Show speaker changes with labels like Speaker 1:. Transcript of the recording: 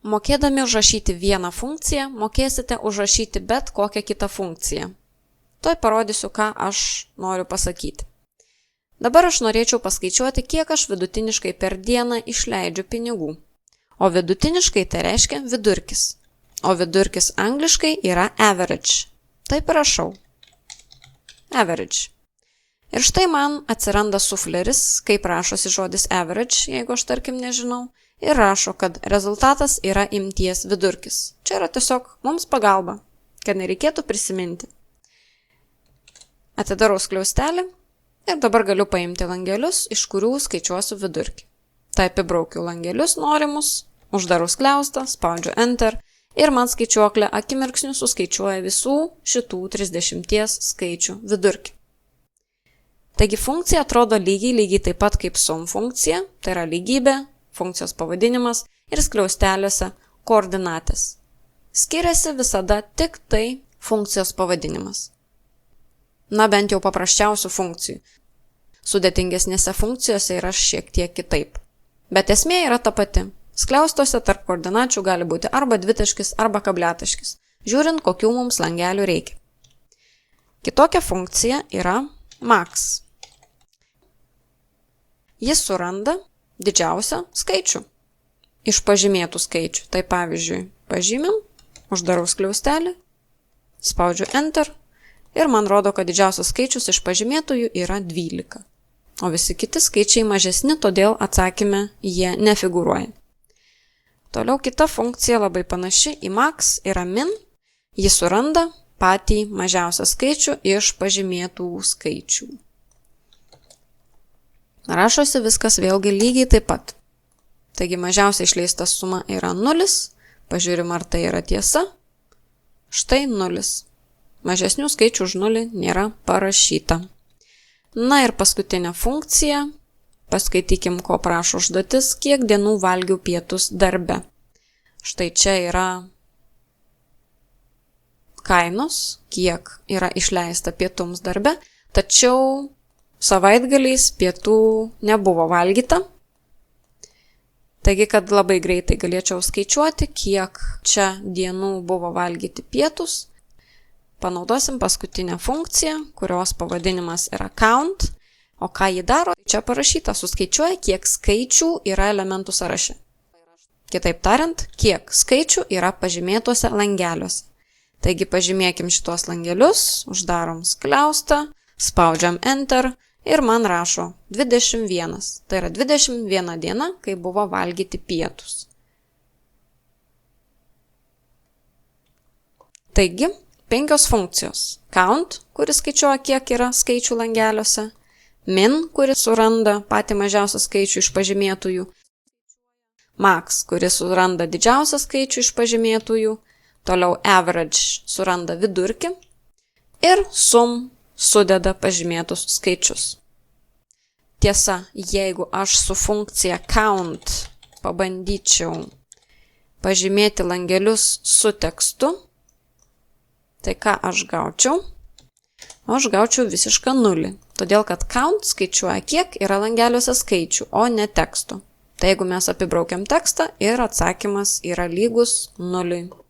Speaker 1: Mokėdami užrašyti vieną funkciją, mokėsite užrašyti bet kokią kitą funkciją. Tuoj parodysiu, ką aš noriu pasakyti. Dabar aš norėčiau paskaičiuoti, kiek aš vidutiniškai per dieną išleidžiu pinigų. O vidutiniškai tai reiškia vidurkis. O vidurkis angliškai yra average. Taip rašau. Average. Ir štai man atsiranda sufleris, kaip rašosi žodis average, jeigu aš tarkim nežinau, ir rašo, kad rezultatas yra imties vidurkis. Čia yra tiesiog mums pagalba, kad nereikėtų prisiminti. Atidarau skliaustelį ir dabar galiu paimti langelius, iš kurių skaičiuosiu vidurkį. Tai apibraukiu langelius norimus, uždarau skliaustą, spaudžiu Enter ir man skaičiuoklė akimirksniu suskaičiuoja visų šitų 30 skaičių vidurkį. Taigi funkcija atrodo lygiai taip pat kaip sum funkcija, tai yra lygybė, funkcijos pavadinimas ir skliausteliuose koordinatės. Skiriasi visada tik tai funkcijos pavadinimas. Na bent jau paprasčiausių funkcijų. Sudėtingesnėse funkcijose yra šiek tiek kitaip. Bet esmė yra ta pati. Skliaustuose tarp koordinačių gali būti arba dvitaškis, arba kabliataškis, žiūrint, kokių mums langelių reikia. Kitokia funkcija yra max. Jis suranda didžiausią skaičių iš pažymėtų skaičių. Tai pavyzdžiui, pažymim, uždarau skliaustelį, spaudžiu Enter ir man rodo, kad didžiausias skaičius iš pažymėtųjų yra 12. O visi kiti skaičiai mažesni, todėl atsakyme jie nefigūruoja. Toliau kita funkcija labai panaši į max yra min. Jis suranda patį mažiausią skaičių iš pažymėtų skaičių. Rašosi viskas vėlgi lygiai taip pat. Taigi mažiausia išleista suma yra 0. Pažiūrim, ar tai yra tiesa. Štai 0. Mažesnių skaičių už 0 nėra parašyta. Na ir paskutinė funkcija. Paskaitykim, ko prašo užduotis, kiek dienų valgiau pietus darbe. Štai čia yra kainos, kiek yra išleista pietums darbe, tačiau savaitgaliais pietų nebuvo valgyta. Taigi, kad labai greitai galėčiau skaičiuoti, kiek čia dienų buvo valgyti pietus, panaudosim paskutinę funkciją, kurios pavadinimas yra count. O ką ji daro? Čia parašyta, suskaičiuoja, kiek skaičių yra elementų sąraše. Kitaip tariant, kiek skaičių yra pažymėtuose langeliuose. Taigi pažymėkim šitos langelius, uždarom skliaustą, spaudžiam Enter ir man rašo 21. Tai yra 21 diena, kai buvo valgyti pietus. Taigi, 5 funkcijos. Count, kuris skaičiuoja, kiek yra skaičių langeliuose. Min, kuris suranda patį mažiausią skaičių iš pažymėtųjų. Max, kuris suranda didžiausią skaičių iš pažymėtųjų. Toliau average suranda vidurkį. Ir sum sudeda pažymėtus skaičius. Tiesa, jeigu aš su funkcija count pabandyčiau pažymėti langelius su tekstu, tai ką aš gaučiau? Aš gaučiau visišką 0. Todėl, kad count skaičiuoja, kiek yra langeliuose skaičių, o ne tekstų. Tai jeigu mes apibraukiam tekstą ir atsakymas yra lygus 0.